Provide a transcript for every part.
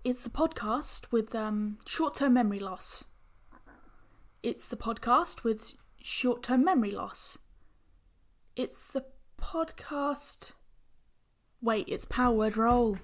It's the podcast with short-term memory loss. It's the podcast with short-term memory loss. It's the podcast... Wait, it's Power Word Roll.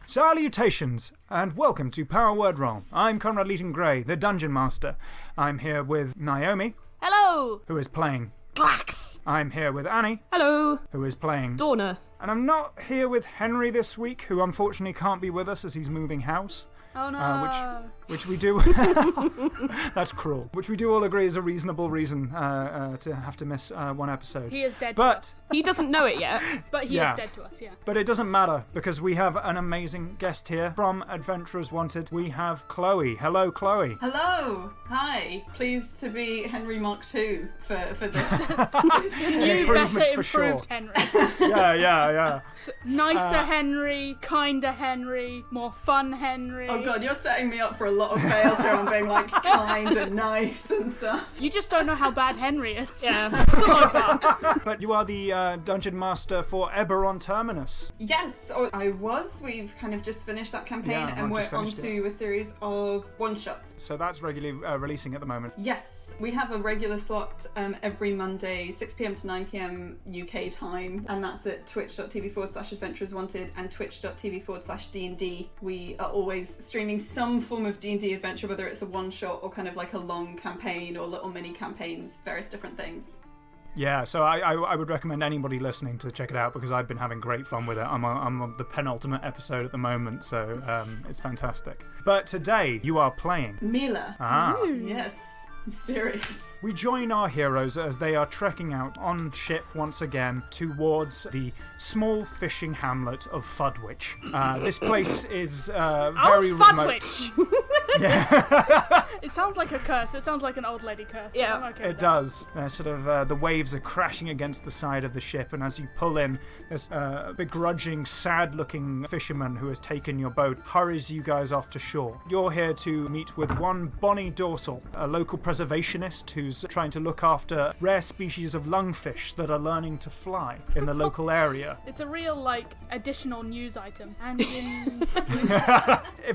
Salutations, and welcome to Power Word Roll. I'm Conrad Leeton Gray, the Dungeon Master. I'm here with Naomi. Hello! Who is playing Glax! I'm here with Annie. Hello! Who is playing Dorna. And I'm not here with Henry this week, who unfortunately can't be with us as he's moving house. Oh no! Which we do... That's cruel. Which we do all agree is a reasonable reason to have to miss one episode. He is dead to us. He doesn't know it yet. But he is dead to us, yeah. But it doesn't matter, because we have an amazing guest here. From Adventurers Wanted, we have Chloe. Hello, Chloe. Hello. Hi. Pleased to be Henry Mark II for this. You better improved Henry. Yeah. Nicer Henry, kinder Henry, more fun Henry. Oh god, you're setting me up for a lot of fails here on being like kind and nice and stuff. You just don't know how bad Henry is. Yeah. But you are the Dungeon Master for Eberron Terminus. Yes, I was. We've kind of just finished that campaign and we're on to a series of one-shots. So that's regularly releasing at the moment. Yes, we have a regular slot every Monday, 6pm to 9pm UK time, and that's at twitch.tv/Adventurers Wanted and twitch.tv/D&D. We are always streaming some form of D&D adventure, whether it's a one-shot or kind of like a long campaign or little mini campaigns, various different things. Yeah, so I would recommend anybody listening to check it out, because I've been having great fun with it. I'm on the penultimate episode at the moment, so it's fantastic. But today you are playing Mila. Ah. Yes. Mysterious. We join our heroes as they are trekking out on ship once again towards the small fishing hamlet of Fudwich. This place is very remote. Yeah. It sounds like a curse. It sounds like an old lady curse. Yeah, okay it does. Sort of the waves are crashing against the side of the ship, and as you pull in, there's a begrudging, sad-looking fisherman who has taken your boat, hurries you guys off to shore. You're here to meet with one Bonnie Dorsal, a local preservationist who's trying to look after rare species of lungfish that are learning to fly in the local area. It's a real, additional news item. And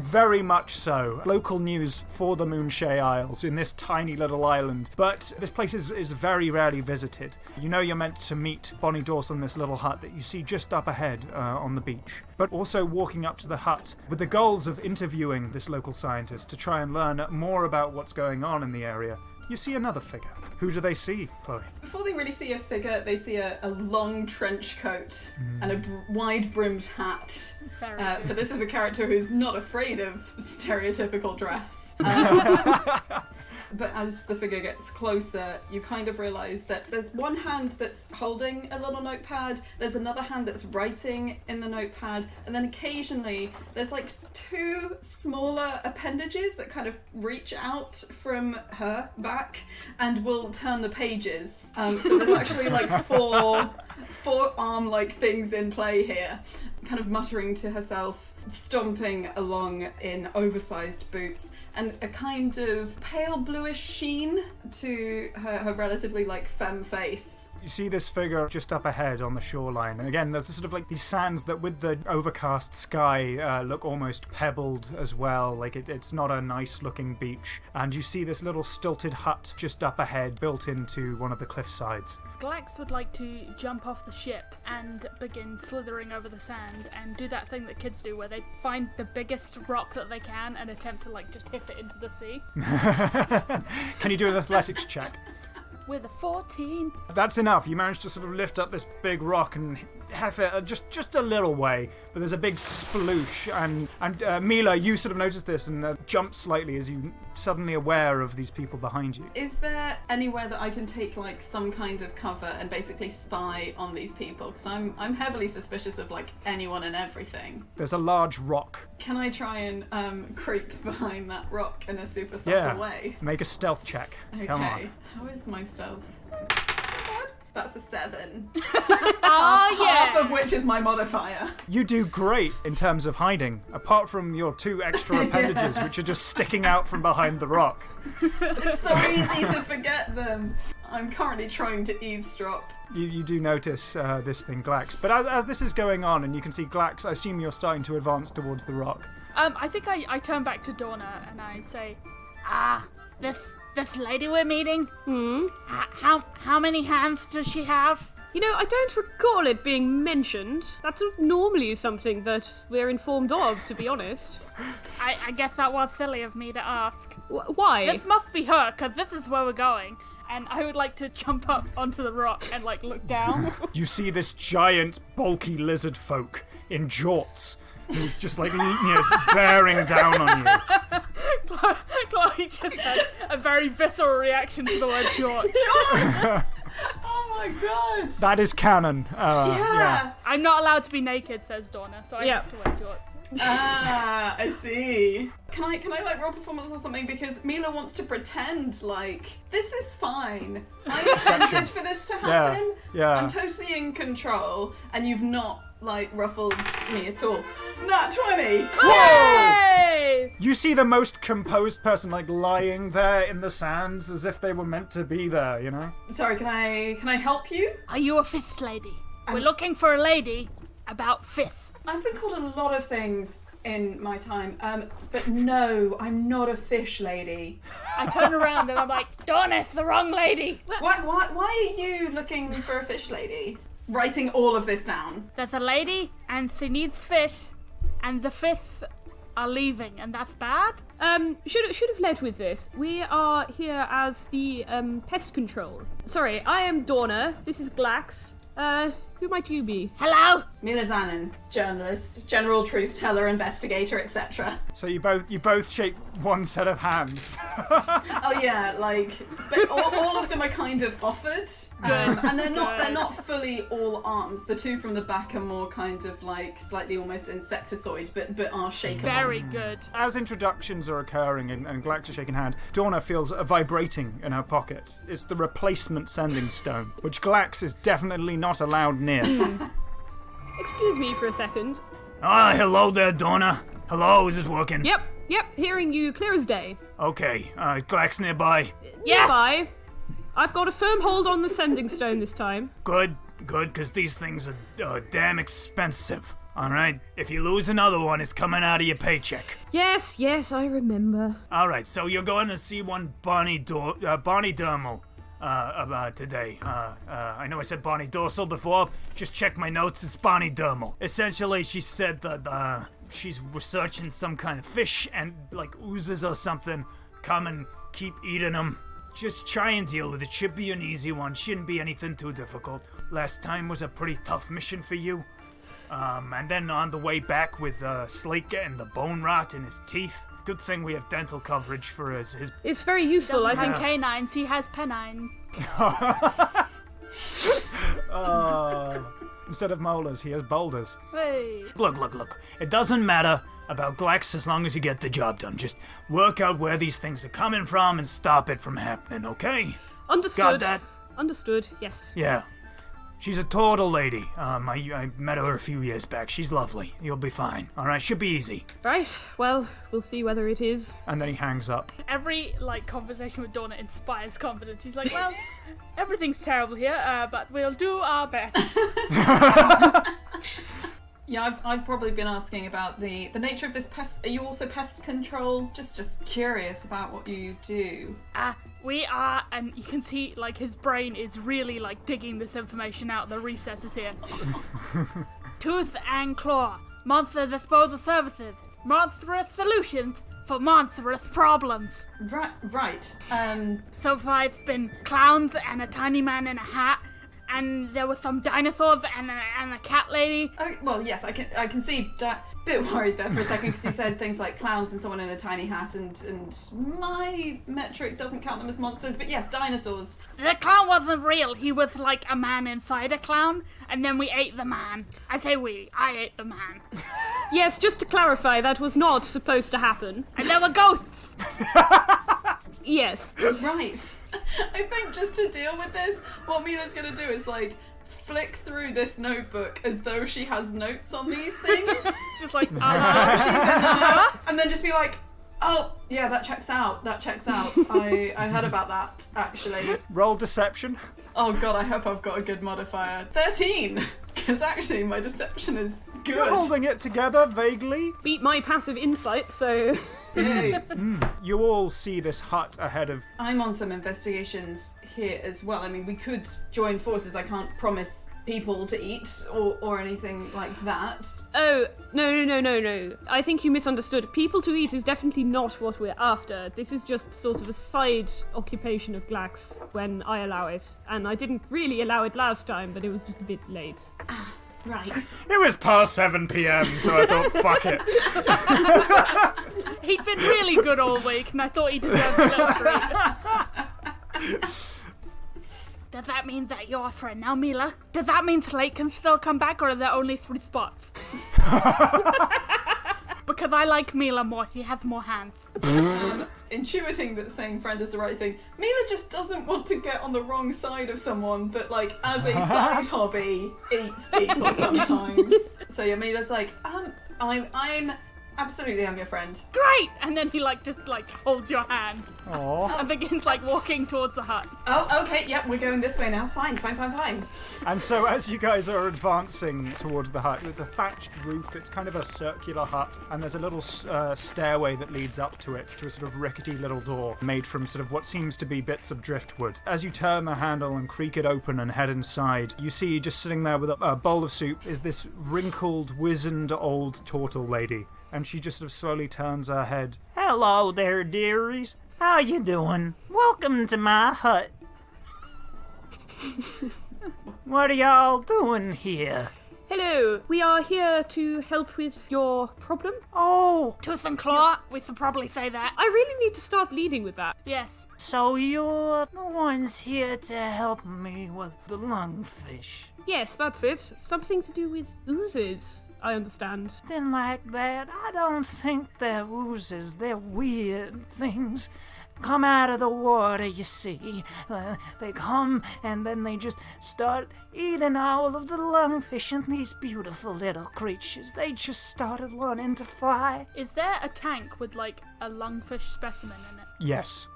Very much so. Local news for the Moonshae Isles in this tiny little island. But this place is very rarely visited. You know you're meant to meet Bonnie Dorsal in this little hut that you see just up ahead on the beach. But also walking up to the hut with the goals of interviewing this local scientist to try and learn more about what's going on in the area. You see another figure. Who do they see, Chloe? Before they really see a figure, they see a long trench coat and a wide-brimmed hat. For this is a character who's not afraid of stereotypical dress. But as the figure gets closer, you kind of realise that there's one hand that's holding a little notepad, there's another hand that's writing in the notepad, and then occasionally there's two smaller appendages that kind of reach out from her back and will turn the pages. So there's actually four arm-like things in play here, kind of muttering to herself, stomping along in oversized boots, and a kind of pale bluish sheen to her relatively femme face. You see this figure just up ahead on the shoreline, and again there's sort of these sands that with the overcast sky look almost pebbled as well, it's not a nice looking beach, and you see this little stilted hut just up ahead built into one of the cliff sides. Glax would like to jump off the ship and begin slithering over the sand and do that thing that kids do where they find the biggest rock that they can and attempt to just hit it into the sea. Can you do an athletics check? With a 14. That's enough. You managed to sort of lift up this big rock and heft it just a little way, but there's a big sploosh, and Mila, you sort of notice this and jump slightly as you suddenly aware of these people behind you. Is there anywhere that I can take some kind of cover and basically spy on these people? Because I'm heavily suspicious of anyone and everything. There's a large rock. Can I try and creep behind that rock in a super subtle way? Make a stealth check. Okay. Come on. How is my stealth? That's a 7. Oh, Half of which is my modifier. You do great in terms of hiding, apart from your 2 extra appendages, which are just sticking out from behind the rock. It's so easy to forget them. I'm currently trying to eavesdrop. You do notice this thing, Glax. But as this is going on, and you can see Glax, I assume you're starting to advance towards the rock. I think I turn back to Dorna and I say, this lady we're meeting, how many hands does she have? You know, I don't recall it being mentioned. That's normally something that we're informed of, to be honest. I guess that was silly of me to ask. Why? This must be her, because this is where we're going. And I would like to jump up onto the rock and, look down. You see this giant, bulky lizard folk in jorts, who's just, bearing down on you. Chloe just had a very visceral reaction to the word George. Oh my god! That is canon. Yeah. I'm not allowed to be naked, says Dorna, so I have to wear jorts. I see. Can I roll performance or something? Because Mila wants to pretend this is fine. I intended for this to happen. Yeah. I'm totally in control, and you've not ruffled me at all. Nat 20! Yay! You see the most composed person lying there in the sands as if they were meant to be there, you know? Sorry, can I help you? Are you a fifth lady? We're looking for a lady about fifth. I've been called a lot of things in my time, but no, I'm not a fish lady. I turn around and I'm like, Dorna, it's the wrong lady. Why are you looking for a fish lady? Writing all of this down. There's a lady and she needs fish, and the fifth are leaving, and that's bad? Should have led with this. We are here as the pest control. Sorry, I am Dorna. This is Glax. Who might you be? Hello? Mila Zanin, journalist, general truth teller, investigator, etc. So you both shake one set of hands. Oh yeah, but all of them are kind of offered, and they're not fully all arms. The 2 from the back are more kind of slightly almost insectoid, but are shaken. Very good. As introductions are occurring and Glax is shaking hand, Dorna feels a vibrating in her pocket. It's the replacement sending stone, which Glax is definitely not allowed near. Excuse me for a second. Hello there, Dorna. Hello, is it working? Yep, hearing you clear as day. Okay, Glax nearby. Yeah. Nearby. I've got a firm hold on the sending stone this time. Good, because these things are damn expensive. Alright, if you lose another one, it's coming out of your paycheck. Yes, I remember. Alright, so you're going to see one Bonnie Dermal. Today. I know I said Bonnie Dorsal before. Just check my notes. It's Bonnie Dermal. Essentially, she said that she's researching some kind of fish and oozes or something. Come and keep eating them. Just try and deal with it. Should be an easy one. Shouldn't be anything too difficult. Last time was a pretty tough mission for you. And then on the way back with Slate getting the bone rot in his teeth. Good thing we have dental coverage for his... It's very useful, Doesn't I think. have canines, he has penines. Instead of molars, he has boulders. Hey. Look. It doesn't matter about Glax as long as you get the job done. Just work out where these things are coming from and stop it from happening, okay? Understood. Got that? Understood, yes. Yeah. She's a total lady. I met her a few years back. She's lovely. You'll be fine. Alright, should be easy. Right, well, we'll see whether it is. And then he hangs up. Every conversation with Dorna inspires confidence. She's like, well, everything's terrible here, but we'll do our best. Yeah, I've probably been asking about the nature of this pest. Are you also pest control? Just curious about what you do. We are, and you can see his brain is really digging this information out of the recesses here. Tooth and claw, monster disposal services, monstrous solutions for monstrous problems. Right. So far it's been clowns and a tiny man in a hat, and there were some dinosaurs and a cat lady. Oh, well, yes, I can see. Bit worried there for a second because you said things like clowns and someone in a tiny hat, and my metric doesn't count them as monsters, but yes, dinosaurs. The clown wasn't real. He was a man inside a clown, and then we ate the man. I ate the man. Yes, just to clarify, that was not supposed to happen. And there were ghosts. Yes. Right. I think just to deal with this, what Mila's gonna do is like flick through this notebook as though she has notes on these things. Just like, She's in the note, and then just be like, oh, yeah, that checks out. I heard about that, actually. Roll deception. Oh god, I hope I've got a good modifier. 13! Because actually my deception is good. You're holding it together vaguely. Beat my passive insight, so... Yay. You all see this hut ahead of... I'm on some investigations here as well. I mean, we could join forces. I can't promise people to eat or anything like that. Oh, no. I think you misunderstood. People to eat is definitely not what we're after. This is just sort of a side occupation of Glax when I allow it. And I didn't really allow it last time, but it was just a bit late. Right. It was past 7 p.m, so I thought, fuck it. he'd been really good all week, and I thought he deserved a little treat. Does that mean that you're a friend now, Mila? Does that mean Slate can still come back, or are there only 3 spots? Because I like Mila more, she has more hands. Intuiting that saying friend is the right thing, Mila just doesn't want to get on the wrong side of someone that, like, as a side hobby, eats people sometimes. So yeah, Mila's like, I'm absolutely, I'm your friend. Great! And then he, like, just, like, holds your hand. Aww. And begins, like, walking towards the hut. Oh, okay, yep, we're going this way now. Fine. And so as you guys are advancing towards the hut, it's a thatched roof, it's kind of a circular hut, and there's a little stairway that leads up to it, to a sort of rickety little door made from sort of what seems to be bits of driftwood. As you turn the handle and creak it open and head inside, you see just sitting there with a bowl of soup is this wrinkled, wizened old turtle lady. And she just sort of slowly turns her head. Hello there, dearies. How you doing? Welcome to my hut. What are y'all doing here? Hello, we are here to help with your problem. Oh, Tooth and claw, we should probably say that. I really need to start leading with that. Yes. so you're the ones here to help me with the lungfish. Yes, that's it. Something to do with oozes, I understand. Then like that, I don't think they're oozes, they're weird things. Come out of the water, you see. They come and then they just start eating all of the lungfish and these beautiful little creatures. They just started learning to fly. Is there a tank with, like, a lungfish specimen in it? Yes.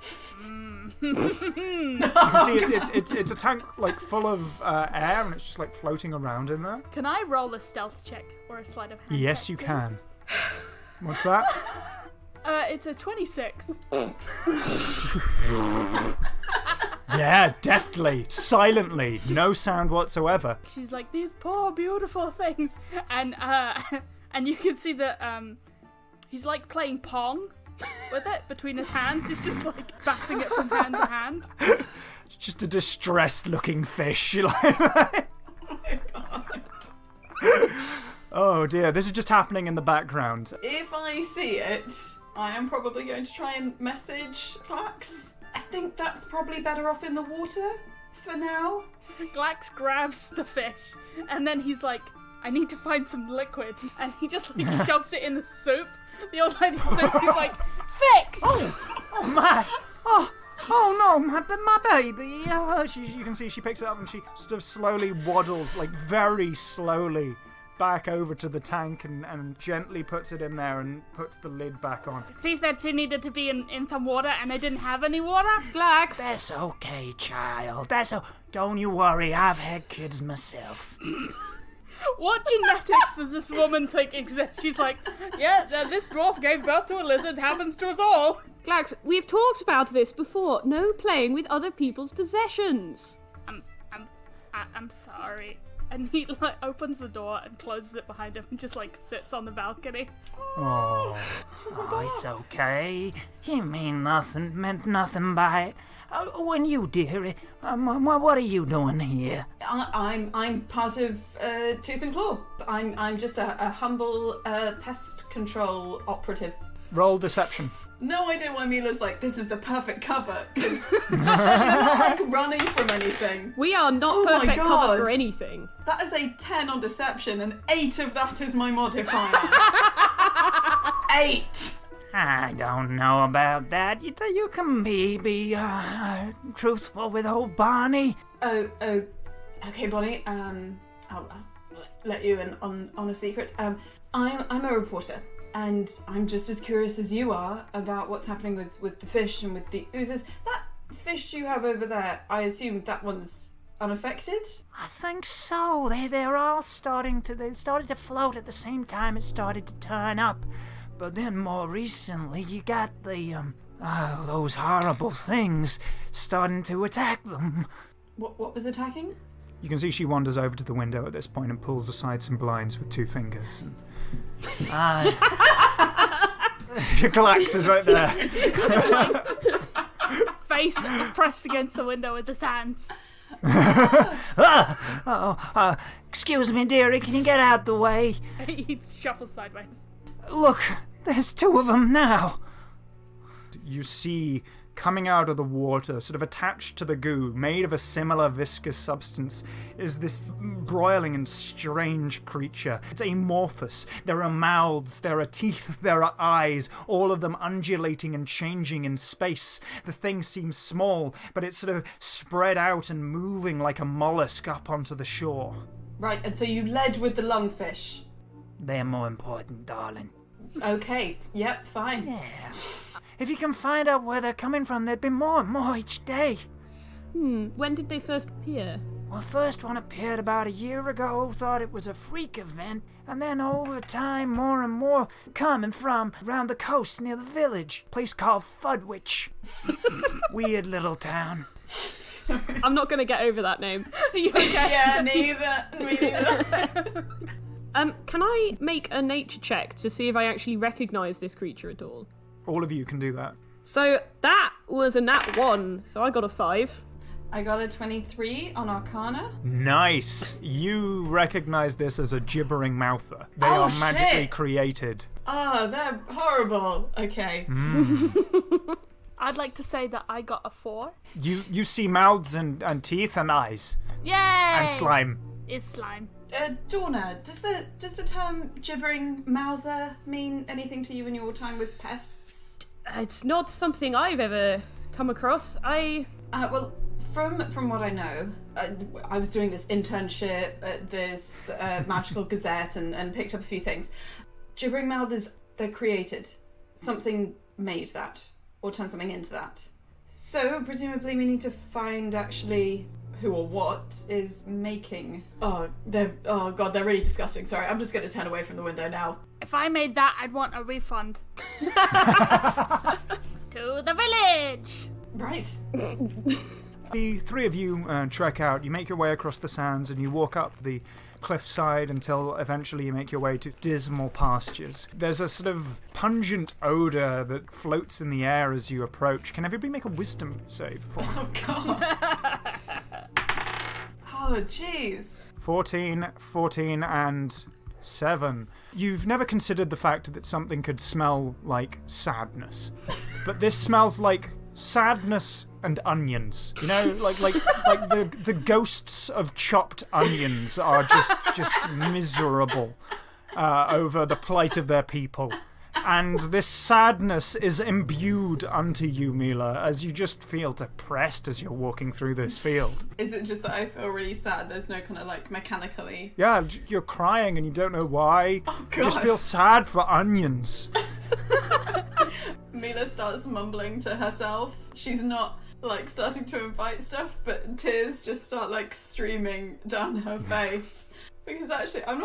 You can see it's a tank, like, full of air, and it's just, like, floating around in there. Can I roll a stealth check or a sleight of hand Yes, check, you please? can. What's that? It's a 26. Yeah, deftly, silently, no sound whatsoever. She's like, these poor, beautiful things. And you can see that he's, like, playing Pong with it between his hands. He's just, like, batting it from hand to hand. It's just a distressed-looking fish. Like, Oh my god. oh dear, this is just happening in the background. If I see it, I am probably going to try and message Glax. I think that's probably better off in the water for now. Glax grabs the fish, and then he's like, I need to find some liquid. And he just, like, shoves it in the soup. The old lady's soup. He's like, fixed! Oh my! Oh no, my baby! You can see she picks it up and she sort of slowly waddles, like very slowly, back over to the tank and gently puts it in there and puts the lid back on. She said she needed to be in some water, and I didn't have any water. Glax! That's okay, child. Don't you worry, I've had kids myself. What genetics does this woman think exists? She's like, yeah, this dwarf gave birth to a lizard, happens to us all. Glax, we've talked about this before. No playing with other people's possessions. I'm sorry. And he, like, opens the door and closes it behind him and just, like, sits on the balcony. Oh. Oh, it's okay. He meant nothing by it. Oh, and you, dearie, what are you doing here? I'm part of Tooth and Claw. I'm just a humble pest control operative. Roll deception. No idea why Mila's like, this is the perfect cover, because she's not, like, running from anything. We are not Oh my perfect cover God. for anything. That is a 10 on deception, and 8 of that is my modifier. 8! I don't know about that. You can be truthful with old Bonnie. Oh, okay, Bonnie. I'll let you in on a secret. I'm a reporter, and I'm just as curious as you are about what's happening with the fish and with the oozes. That fish you have over there, I assume that one's unaffected? I think so. They're all started to float at the same time it started to turn up. But then more recently, you got those horrible things starting to attack them. What was attacking? You can see she wanders over to the window at this point and pulls aside some blinds with 2 fingers. Glax is right there. Face pressed against the window with the sands. Excuse me, dearie, can you get out the way? He shuffles sideways. Look, there's 2 of them now. You see, coming out of the water, sort of attached to the goo, made of a similar viscous substance, is this broiling and strange creature. It's amorphous. There are mouths, there are teeth, there are eyes, all of them undulating and changing in space. The thing seems small, but it's sort of spread out and moving like a mollusk up onto the shore. Right, and so you led with the lungfish. They're more important, darling. Okay, yep, fine. Yeah. If you can find out where they're coming from, there'd be more and more each day. When did they first appear? Well, the first one appeared about a year ago, thought it was a freak event, and then over time, more and more coming from around the coast near the village, a place called Fudwich. Weird little town. I'm not going to get over that name. Yeah, neither. Me neither. Can I make a nature check to see if I actually recognise this creature at all? All of you can do that. So that was a nat 1, so I got a 5. I got a 23 on Arcana. Nice. You recognize this as a gibbering mouther. They are magically created. Oh, they're horrible. Okay. I'd like to say that I got a 4. You see mouths and teeth and eyes. Yay! And slime. Is slime. Dorna, does the term gibbering mouther mean anything to you in your time with pests? It's not something I've ever come across. Well, from what I know, I was doing this internship at this magical gazette and picked up a few things. Gibbering mouthers, they're created. Something made that, or turned something into that. So, presumably we need to find actually who or what is making... Oh god, they're really disgusting. Sorry, I'm just going to turn away from the window now. If I made that, I'd want a refund. To the village! Right. The 3 of you trek out. You make your way across the sands and you walk up the cliffside until eventually you make your way to dismal pastures. There's a sort of pungent odour that floats in the air as you approach. Can everybody make a wisdom save for me? Oh god. Oh jeez. 14, and 7. You've never considered the fact that something could smell like sadness. But this smells like sadness and onions. You know, like the ghosts of chopped onions are just miserable over the plight of their people. And this sadness is imbued unto you, Mila, as you just feel depressed as you're walking through this field. Is it just that I feel really sad? There's no kind of like mechanically... Yeah, you're crying and you don't know why. Oh, God. You just feel sad for onions. Mila starts mumbling to herself. She's not like starting to invite stuff, but tears just start like streaming down her face. Because actually, I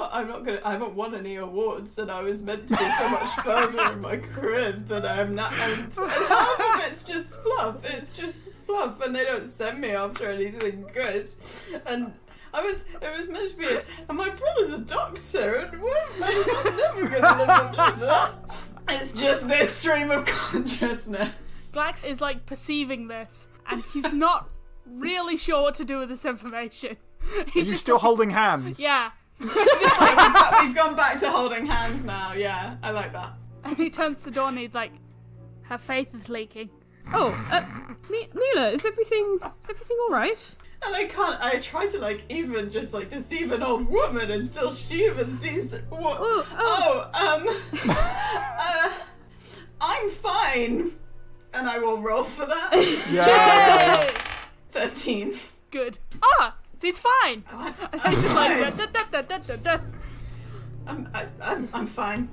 haven't won any awards, and I was meant to be so much further in my career than I am now. And half of it's just fluff. It's just fluff, and they don't send me after anything good. And it was meant to be and my brother's a doctor, and I'm never going to live up to that. It's just this stream of consciousness. Glax is like perceiving this, and he's not really sure what to do with this information. Are you still holding hands? Yeah. Just like, we've gone back to holding hands now. Yeah, I like that. And he turns to Dawn, he's like, her faith is leaking. Oh, Mila, is everything all right? And I try to like even just like deceive an old woman, and still she even sees that, what? Oh. I'm I'm fine. And I will roll for that. Yeah. 13. Good. Ah, he's fine. It's just like da. I'm fine.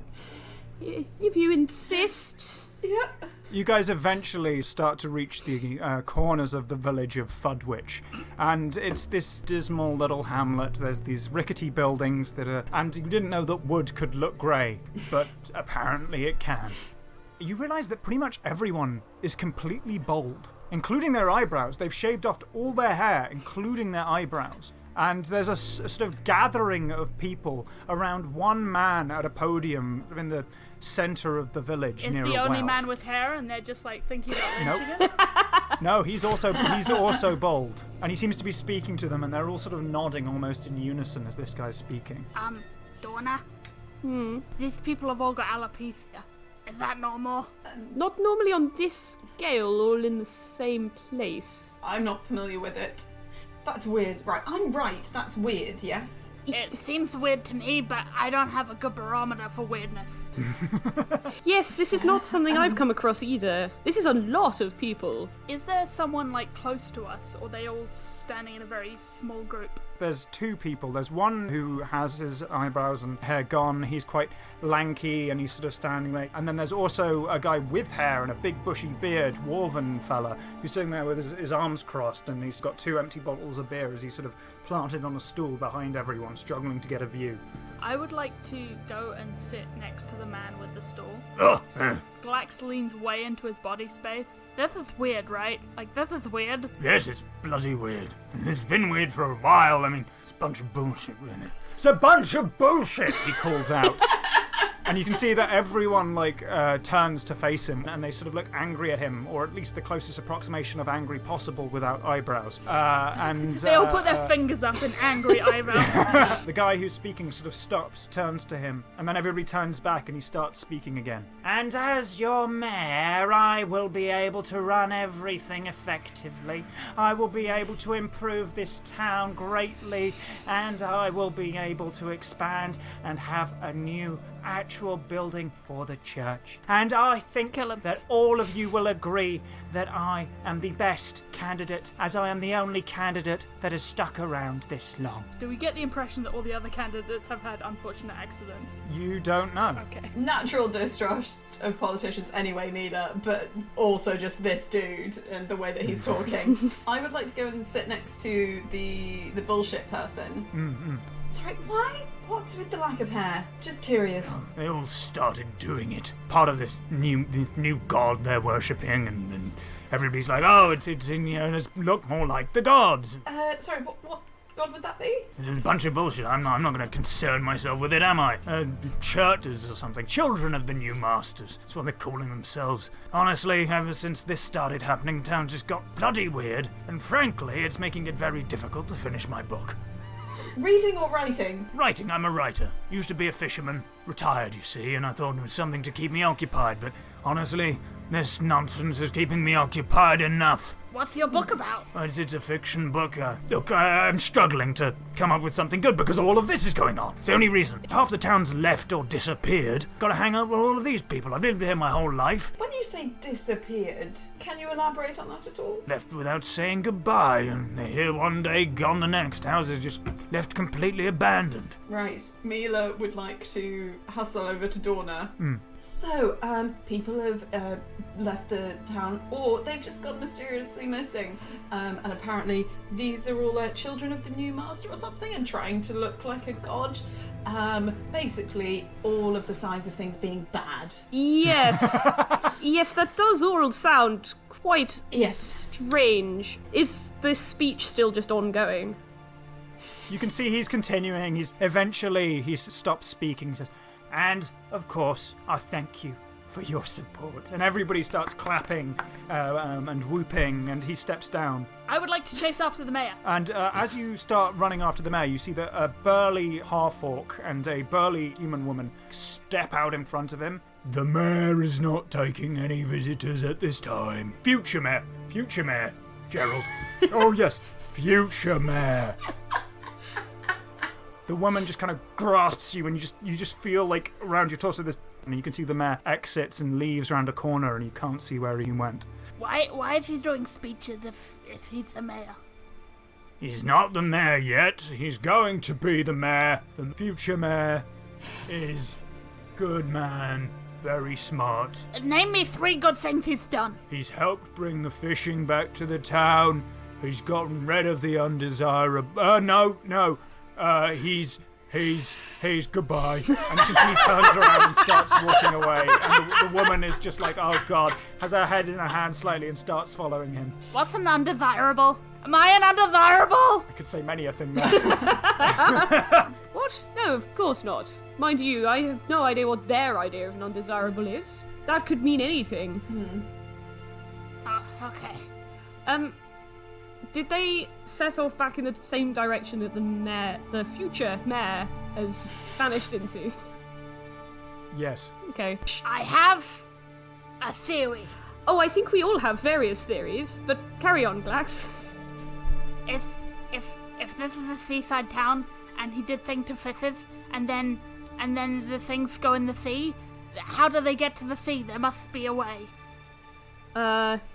If you insist. Yeah. You guys eventually start to reach the corners of the village of Fudwich, and it's this dismal little hamlet. There's these rickety buildings that are... And you didn't know that wood could look grey, but apparently it can. You realise that pretty much everyone is completely bald, including their eyebrows. They've shaved off all their hair, including their eyebrows. And there's a sort of gathering of people around one man at a podium in the centre of the village. Is near the a only well. man with hair, and they're just like thinking about lynching Nope. him? No, he's also bald, and he seems to be speaking to them, and they're all sort of nodding almost in unison as this guy's speaking. Donna. These people have all got alopecia. Is that normal? Not normally on this scale, all in the same place. I'm not familiar with it. That's weird. Right, I'm right. That's weird, yes? It seems weird to me, but I don't have a good barometer for weirdness. Yes, this is not something I've come across either. This is a lot of people. Is there someone, like, close to us, or are they all standing in a very small group? There's two people. There's one who has his eyebrows and hair gone. He's quite lanky and he's sort of standing there. And then there's also a guy with hair and a big bushy beard, dwarven fella, who's sitting there with his arms crossed, and he's got 2 empty bottles of beer as he's sort of planted on a stool behind everyone, struggling to get a view. I would like to go and sit next to the man with the stool. Oh, Glax leans way into his body space. This is weird, right? Like, this is weird. yes, it's bloody weird. It's been weird for a while. I mean, it's a bunch of bullshit, really. It's a bunch of bullshit, he calls out. And you can see that everyone, turns to face him, and they sort of look angry at him, or at least the closest approximation of angry possible without eyebrows. They all put their fingers up in angry eyebrows. The guy who's speaking sort of stops, turns to him, and then everybody turns back and he starts speaking again. And as your mayor, I will be able to run everything effectively. I will be able to improve this town greatly, and I will be able to expand and have a new actual building for the church. And I think that all of you will agree that I am the best candidate, as I am the only candidate that has stuck around this long. Do we get the impression that all the other candidates have had unfortunate accidents? You don't know. Okay. Natural distrust of politicians anyway, Nina, but also just this dude and the way that he's talking. I would like to go and sit next to the bullshit person. Sorry, why? What's with the lack of hair? Just curious. They all started doing it. Part of this new god they're worshipping, and everybody's like, oh, it's let's look more like the gods. Sorry, what god would that be? It's a bunch of bullshit. I'm not going to concern myself with it, am I? Churches or something. Children of the new masters. That's what they're calling themselves. Honestly, ever since this started happening, town just got bloody weird, and frankly, it's making it very difficult to finish my book. Reading or writing? Writing, I'm a writer. Used to be a fisherman. Retired, you see, and I thought it was something to keep me occupied, but honestly, this nonsense is keeping me occupied enough. What's your book about? It's a fiction book. Look, I'm struggling to come up with something good because all of this is going on. It's the only reason. Half the town's left or disappeared. Gotta hang out with all of these people. I've lived here my whole life. When you say disappeared, can you elaborate on that at all? Left without saying goodbye, and they're here one day, gone the next. Houses just left completely abandoned. Right. Mila would like to hustle over to Dorna. So, people have left the town, or they've just gone mysteriously missing. And apparently these are all children of the new master or something, and trying to look like a god. Basically, all of the signs of things being bad. Yes. Yes, that does all sound quite strange. Is this speech still just ongoing? You can see he's continuing. He stops speaking. He says, and, of course, I thank you for your support. And everybody starts clapping and whooping, and he steps down. I would like to chase after the mayor. And as you start running after the mayor, you see that a burly half-orc and a burly human woman step out in front of him. The mayor is not taking any visitors at this time. Future mayor, Gerald. Oh yes, future mayor. The woman just kind of grasps you, and you just feel like around your torso this And you can see the mayor exits and leaves around a corner, and you can't see where he went. Why is he doing speeches if he's the mayor? He's not the mayor yet. He's going to be the mayor. The future mayor is good man, very smart. Name me 3 good things he's done. He's helped bring the fishing back to the town. He's gotten rid of the undesirable. He's goodbye. And you can see he turns around and starts walking away. And the woman is just like, oh God, has her head in her hand slightly and starts following him. What's an undesirable? Am I an undesirable? I could say many a thing there. What? No, of course not. Mind you, I have no idea what their idea of an undesirable is. That could mean anything. Oh, okay. Did they set off back in the same direction that the future mayor has vanished into? Yes. Okay. I have a theory. Oh, I think we all have various theories, but carry on, Glax. If this is a seaside town and he did thing to fishes and then the things go in the sea, how do they get to the sea? There must be a way.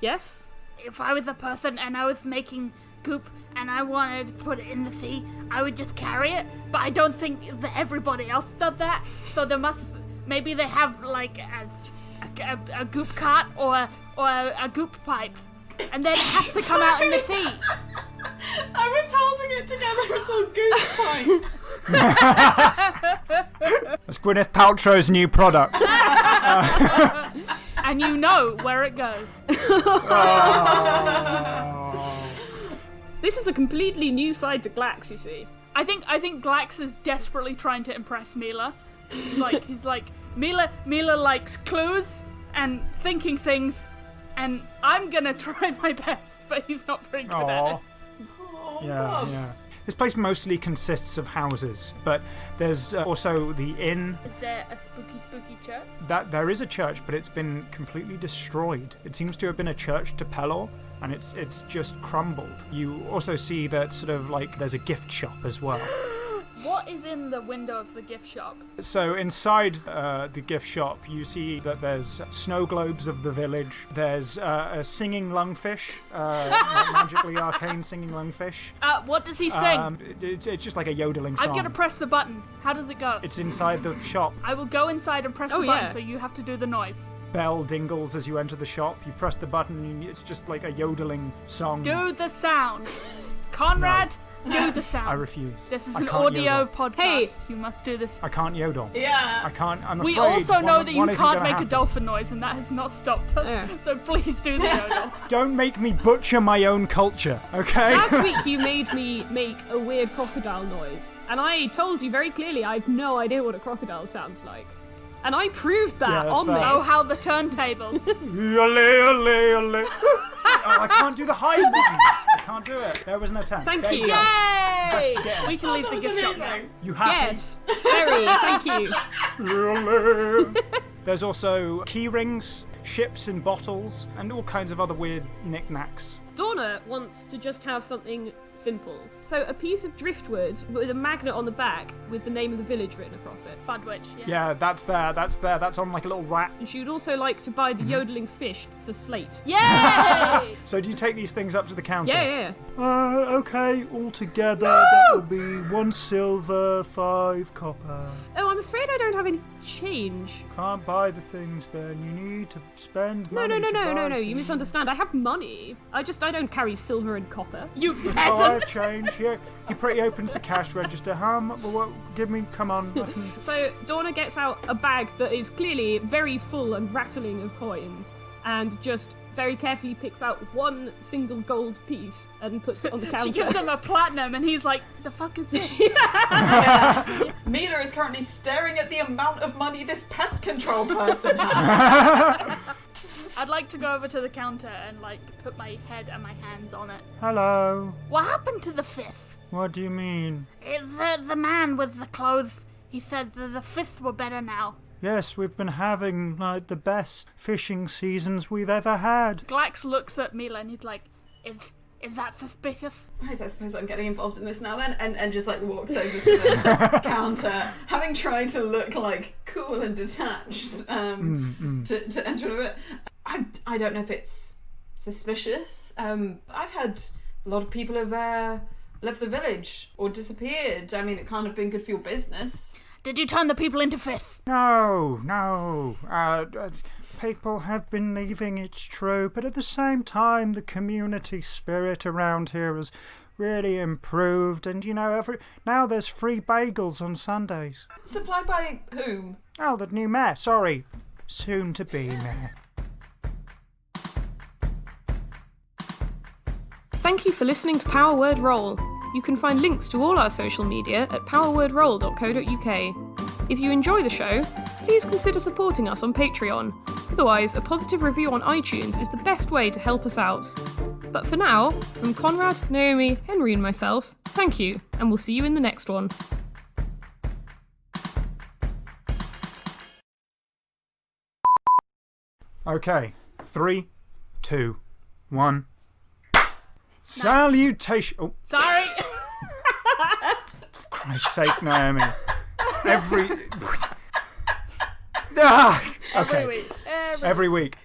Yes? If I was a person and I was making goop and I wanted to put it in the sea, I would just carry it, but I don't think that everybody else does that, so maybe they have like a goop cart or a goop pipe, and then it has to come out in the sea. I was holding it together until Goop Point. That's Gwyneth Paltrow's new product. And you know where it goes. This is a completely new side to Glax, you see. I think Glax is desperately trying to impress Mila. He's like Mila likes clues and thinking things, and I'm gonna try my best, but he's not very good at it. Yeah. This place mostly consists of houses, but there's also the inn. Is there a spooky church? There is a church, but it's been completely destroyed. It seems to have been a church to Pelor, and it's just crumbled. You also see that sort of like there's a gift shop as well. What is in the window of the gift shop? So inside the gift shop, you see that there's snow globes of the village. There's a singing lungfish, magically arcane singing lungfish. What does he sing? It's just like a yodeling song. I'm gonna press the button. How does it go? It's inside the shop. I will go inside and press the button, so you have to do the noise. Bell dingles as you enter the shop. You press the button, and it's just like a yodeling song. Do the sound. Conrad, do the sound. I refuse. This is an audio yodel. podcast. Hey. You must do this. I can't yodel. Yeah. I can't. I'm We afraid also know that you one isn't can't gonna make happen. a dolphin noise, and that has not stopped us. Yeah. So please do the yodel. Don't make me butcher my own culture, okay? Last week you made me make a weird crocodile noise, and I told you very clearly I have no idea what a crocodile sounds like. And I proved that that's on fair. this. Oh, how the turntables. Oh, I can't do the high ones. I can't do it. There was an attempt. Thank There you. go. Yay! Best to We can leave the gift shop now. amazing. You happy? Yes, very, thank you. There's also key rings, ships in bottles, and all kinds of other weird knickknacks. Donna wants to just have something simple. So a piece of driftwood with a magnet on the back with the name of the village written across it. Fudwich, Yeah, that's there. That's on like a little rat. And she would also like to buy the yodeling fish for slate. Yay! So do you take these things up to the counter? Yeah. Okay, all together that will be 1 silver, 5 copper. Oh, I'm afraid I don't have any change. Can't buy the things then. You need to spend No, money. no. You misunderstand. I have money. I don't carry silver and copper. You Oh, I have peasant! change here. He opens the cash register. How much? Give me. Come on. So Donna gets out a bag that is clearly very full and rattling of coins, and just very carefully picks out one single gold piece and puts it on the counter. She gives him a platinum, and he's like, "The fuck is this?" Mila is currently staring at the amount of money this pest control person has. I'd like to go over to the counter and like put my head and my hands on it. Hello. What happened to the fifth? What do you mean? It's the man with the clothes. He said that the fifth were better now. Yes, we've been having like the best fishing seasons we've ever had. Glax looks at Mila and he's like, Is that suspicious? Right, I suppose I'm getting involved in this now then, and just like walks over to the counter, having tried to look like cool and detached to enter it. I don't know if it's suspicious. I've had a lot of people have left the village or disappeared. I mean, it can't have been good for your business. Did you turn the people into fish? No. People have been leaving, it's true, but at the same time, the community spirit around here has really improved, and now there's free bagels on Sundays. Supplied by whom? Oh, the new mayor. Sorry, soon to be mayor. Thank you for listening to Power Word Roll. You can find links to all our social media at powerwordroll.co.uk. If you enjoy the show, please consider supporting us on Patreon. Otherwise, a positive review on iTunes is the best way to help us out. But for now, from Conrad, Naomi, Henry and myself, thank you, and we'll see you in the next one. Okay, 3, 2, 1. Salutation. Oh, Sorry! for Christ's sake, Naomi. Okay. Every week. Every week.